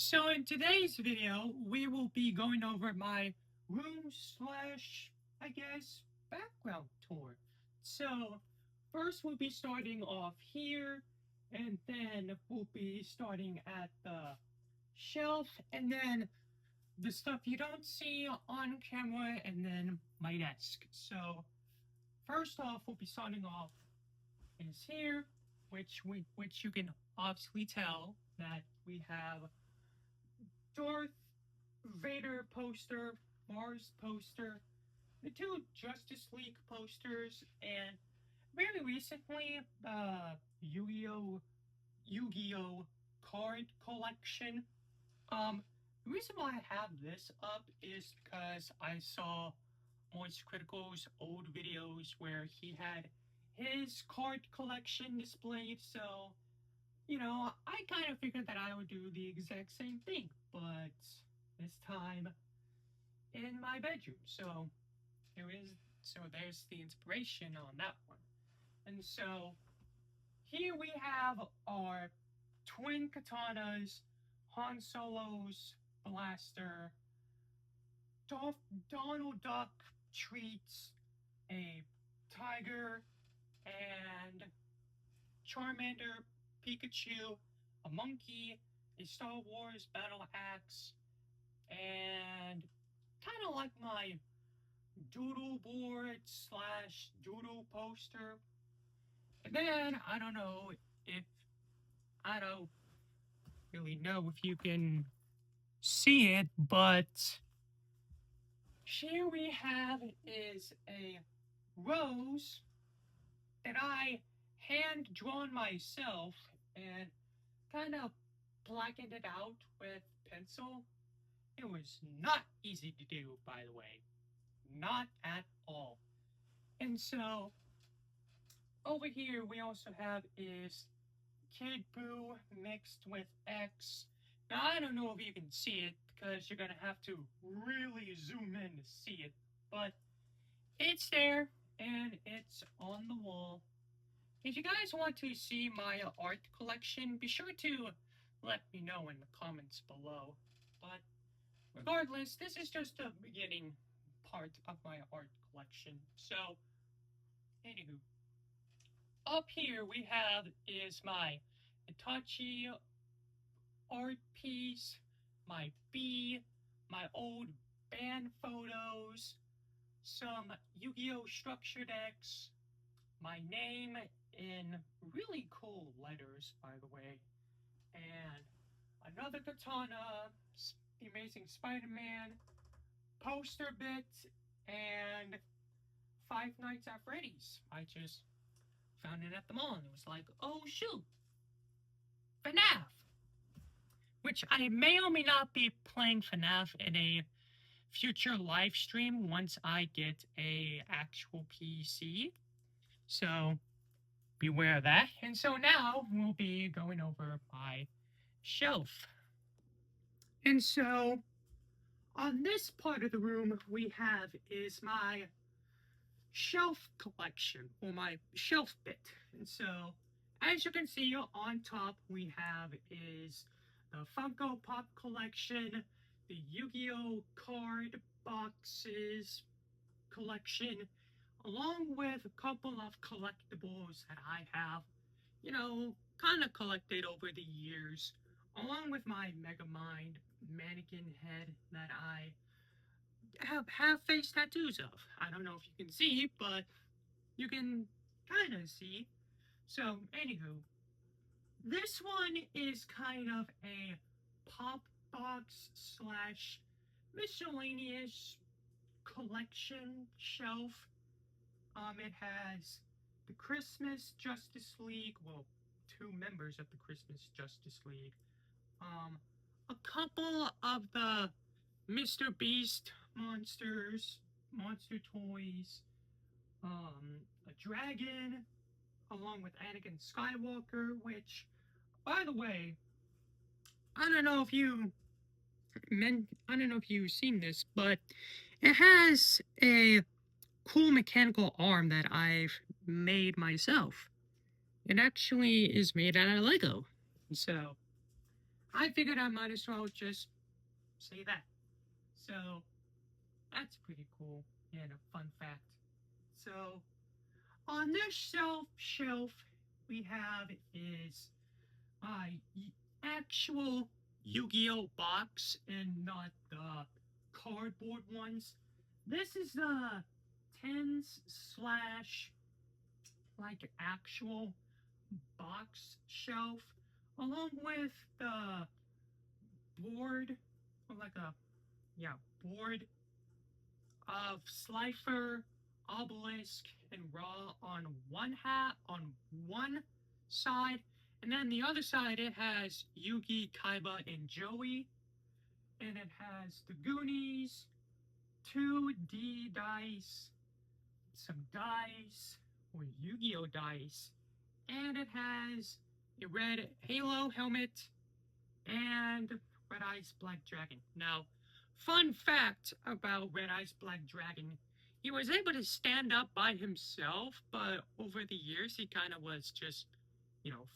So in today's video, we will be going over my room slash, I guess, background tour. So first we'll be starting off here, and then we'll be starting at the shelf, and then the stuff you don't see on camera, and then my desk. So first off, we'll be starting off is here, which you can obviously tell that we have Darth Vader poster, Mars poster, the two Justice League posters, and very recently the Yu-Gi-Oh card collection. The reason why I have this up is because I saw Moist Critical's old videos where he had his card collection displayed, so I kind of figured that I would do the exact same thing, but this time in my bedroom. So there's the inspiration on that one. And so here we have our twin katanas, Han Solo's blaster, Donald Duck treats a tiger, and Charmander, Pikachu, a monkey, a Star Wars battle axe, and kind of like my doodle board slash doodle poster. And then if I don't really know if you can see it, but here we have is a rose that I hand drawn myself and kind of blackened it out with pencil. It was not easy to do, by the way. Not at all. And so over here we also have is Kid Buu mixed with X. Now I don't know if you can see it because you're gonna have to really zoom in to see it, but it's there and it's on the wall. If you guys want to see my art collection, be sure to let me know in the comments below. But regardless, this is just the beginning part of my art collection. So, anywho, up here we have is my Itachi art piece, my B, my old band photos, some Yu-Gi-Oh structure decks, my name in really cool letters, by the way, and another katana, the Amazing Spider-Man, poster bit, and Five Nights at Freddy's. I just found it at the mall and it was like, oh shoot, FNAF. Which I may or may not be playing FNAF in a future live stream once I get a actual PC. So beware of that. And so now we'll be going over my shelf. And so on this part of the room we have is my shelf collection, or my shelf bit. And so as you can see on top we have is the Funko Pop collection, the Yu-Gi-Oh card boxes collection, along with a couple of collectibles that I have, kind of collected over the years, along with my Megamind mannequin head that I have face tattoos of. I don't know if you can see, but you can kind of see. So, anywho, this one is kind of a pop box slash miscellaneous collection shelf. It has the Christmas Justice League, well, two members of the Christmas Justice League, a couple of the Mr. Beast monsters, monster toys, a dragon, along with Anakin Skywalker, which, by the way, I don't know if you I don't know if you've seen this, but it has a cool mechanical arm that I've made myself. It actually is made out of Lego. So I figured I might as well just say that. So that's pretty cool and a fun fact. So on this shelf we have is my actual Yu-Gi-Oh box and not the cardboard ones. This is the tens slash like actual box shelf along with the board or like a board of Slifer, Obelisk, and Raw on one side, and then the other side it has Yugi, Kaiba, and Joey, and it has the Goonies, 2D dice, some dice, or Yu-Gi-Oh dice, and it has a red Halo helmet and Red Eyes Black Dragon. Now, fun fact about Red Eyes Black Dragon, he was able to stand up by himself, but over the years he kind of was just,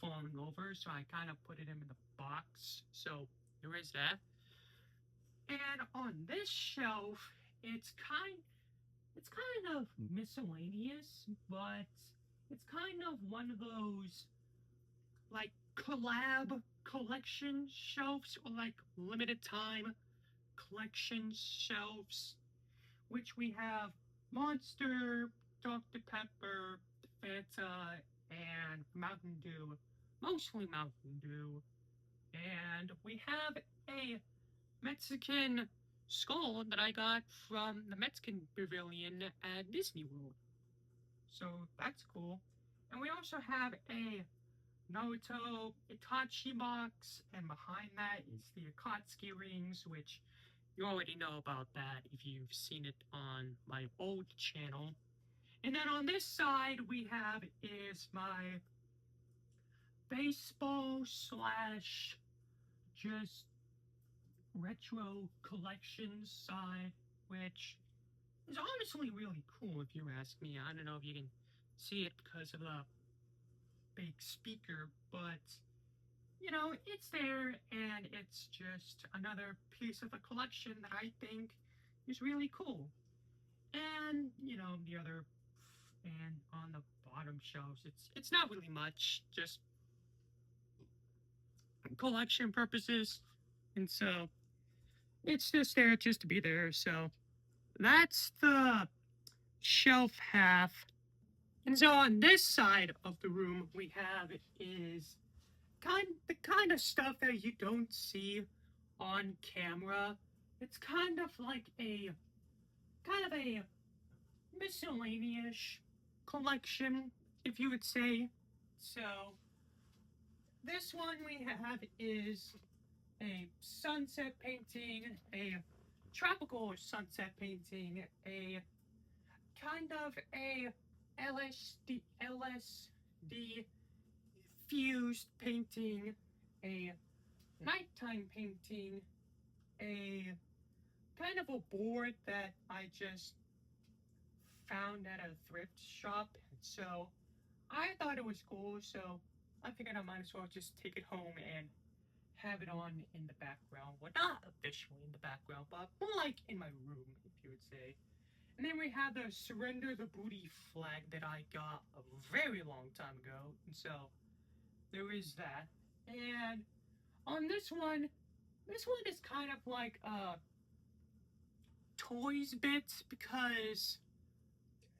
falling over, so I kind of put it in the box. So there is that. And on this shelf, it's kind of miscellaneous, but it's kind of one of those like collab collection shelves or like limited time collection shelves, which we have Monster, Dr. Pepper, Fanta, and Mountain Dew, mostly Mountain Dew. And we have a Mexican skull that I got from the Mexican Pavilion at Disney World. So that's cool. And we also have a Naruto Itachi box, and behind that is the Akatsuki rings, which you already know about that if you've seen it on my old channel. And then on this side we have is my baseball slash just retro collection side, which is honestly really cool if you ask me. I don't know if you can see it because of the big speaker, but it's there and it's just another piece of a collection that I think is really cool. And, the other and on the bottom shelves, it's not really much, just collection purposes. And so it's just there just to be there. So that's the shelf half. And so on this side of the room we have is the kind of stuff that you don't see on camera. It's kind of a miscellaneous collection, if you would say. So this one we have is a sunset painting, a tropical sunset painting, a kind of a LSD fused painting, a nighttime painting, a kind of a board that I just found at a thrift shop. So I thought it was cool, so I figured I might as well just take it home and have it on in the background. Well, not officially in the background, but more like in my room, if you would say. And then we have the Surrender the Booty flag that I got a very long time ago. And so there is that. And on this one is kind of like a toys bit because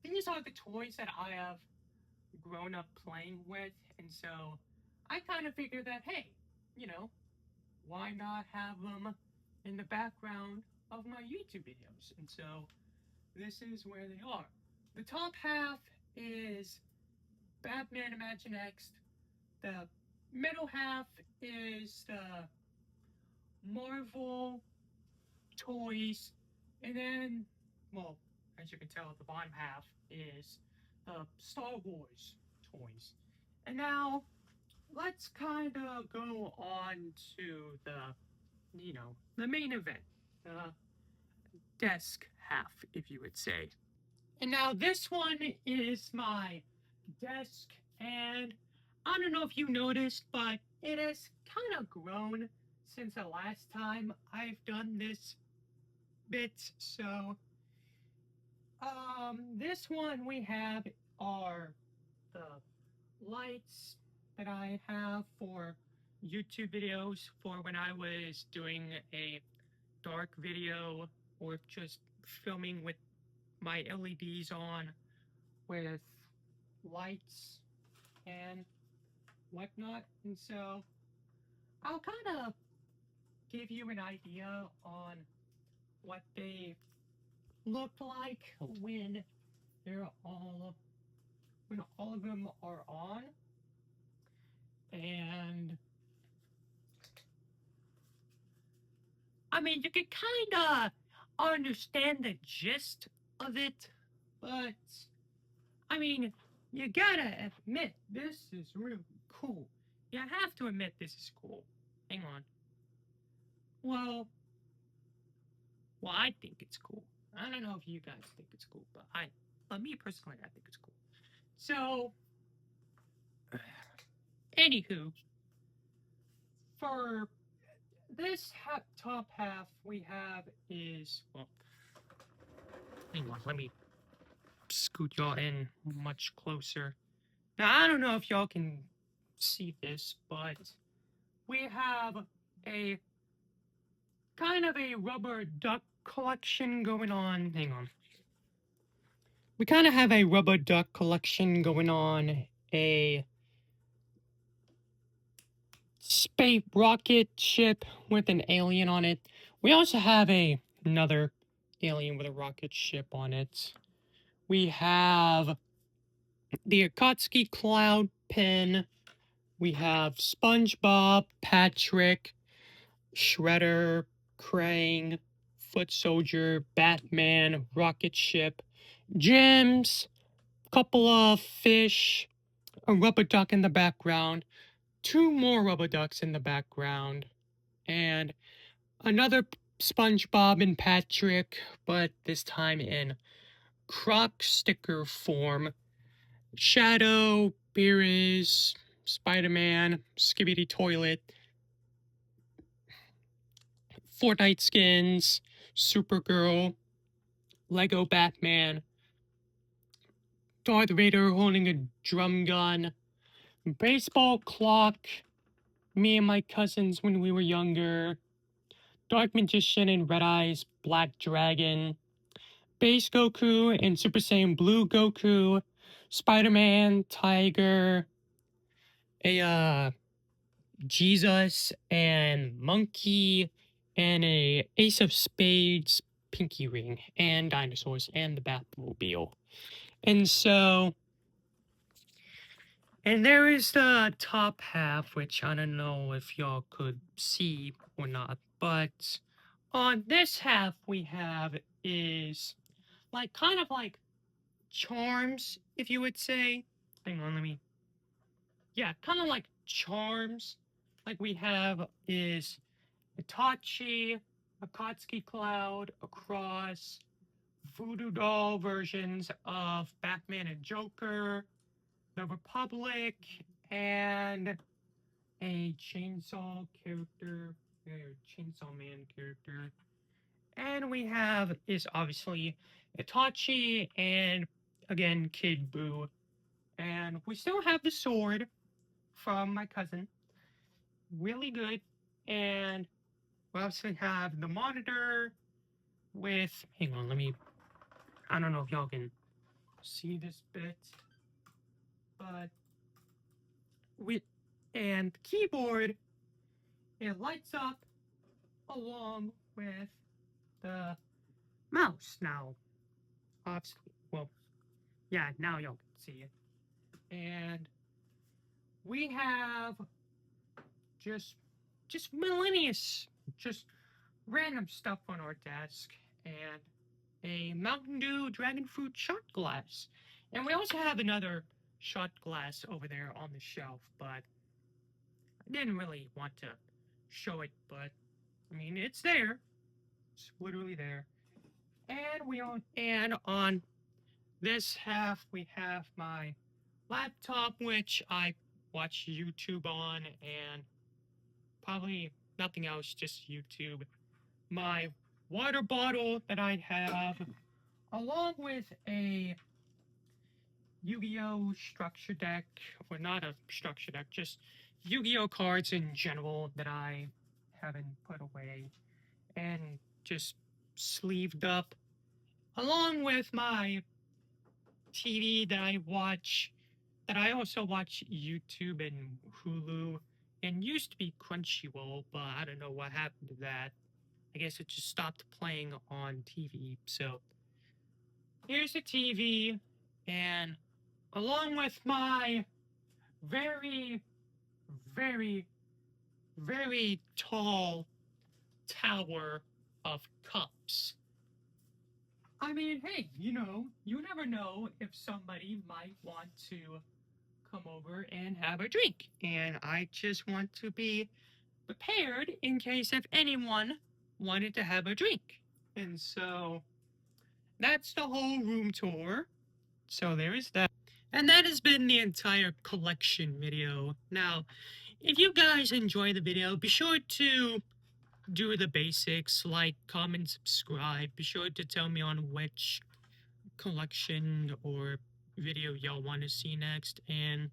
these are the toys that I have grown up playing with. And so I kind of figured that, hey, why not have them in the background of my YouTube videos? And so this is where they are. The top half is Batman Imaginext. The middle half is the Marvel toys. And then, well, as you can tell, the bottom half is the Star Wars toys. And now, let's kind of go on to the main event. The desk half, if you would say. And now this one is my desk, and I don't know if you noticed, but it has kind of grown since the last time I've done this bit. So, this one we have are the lights that I have for YouTube videos for when I was doing a dark video or just filming with my LEDs on with lights and whatnot. And so I'll kind of give you an idea on what they look like they're all when all of them are on. And I mean, you can kind of understand the gist of it, but I mean, you gotta admit this is really cool. You have to admit this is cool. Hang on. Well, I think it's cool. I don't know if you guys think it's cool, but me personally, I think it's cool. So, anywho, for this top half we have is, well, hang on, let me scoot y'all in much closer. Now, I don't know if y'all can see this, but we have a kind of a rubber duck collection going on. Hang on. We kind of have a rubber duck collection going on. A space rocket ship with an alien on it. We also have another alien with a rocket ship on it. We have the Akatsuki Cloud Pin. We have SpongeBob, Patrick, Shredder, Krang, Foot Soldier, Batman, Rocket Ship, gems, couple of fish, a rubber duck in the background, two more rubber ducks in the background, and another SpongeBob and Patrick, but this time in Croc sticker form. Shadow, Beerus, Spider-Man, Skibidi Toilet, Fortnite skins, Supergirl, Lego Batman, Darth Vader holding a drum gun, baseball clock, me and my cousins when we were younger, Dark Magician and Red Eyes, Black Dragon, Base Goku and Super Saiyan Blue Goku, Spider-Man, Tiger, a Jesus and Monkey, and a Ace of Spades pinky ring, and dinosaurs, and the Batmobile. And so, and there is the top half, which I don't know if y'all could see or not, but on this half we have is like kind of like charms, if you would say. Hang on, yeah, kind of like charms. Like we have is Itachi, Akatsuki Cloud, Across, Voodoo Doll versions of Batman and Joker, The Republic, and a Chainsaw character, or Chainsaw Man character. And we have is obviously Itachi and again Kid Buu. And we still have the sword from my cousin. Really good. And we also have the monitor with, hang on, I don't know if y'all can see this bit, but and keyboard, it lights up along with the mouse. Now, obviously, well, yeah, now y'all can see it. And we have just miscellaneous, just random stuff on our desk, and a Mountain Dew dragon fruit shot glass. And we also have another shot glass over there on the shelf, but I didn't really want to show it, but I mean, it's there. It's literally there. And on this half, we have my laptop, which I watch YouTube on, and probably nothing else, just YouTube. My water bottle that I have, along with a Yu-Gi-Oh! Structure deck, or not a structure deck, just Yu-Gi-Oh! Cards in general that I haven't put away, and just sleeved up, along with my TV that I watch, that I also watch YouTube and Hulu, and used to be Crunchyroll, but I don't know what happened to that. I guess it just stopped playing on TV. So here's the TV, and along with my very, very, very tall tower of cups. I mean, hey, you never know if somebody might want to come over and have a drink. And I just want to be prepared in case if anyone wanted to have a drink. And so that's the whole room tour. So there is that. And that has been the entire collection video. Now, if you guys enjoy the video, be sure to do the basics, like, comment, subscribe. Be sure to tell me on which collection or video y'all want to see next. And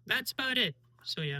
that's about it. So yeah.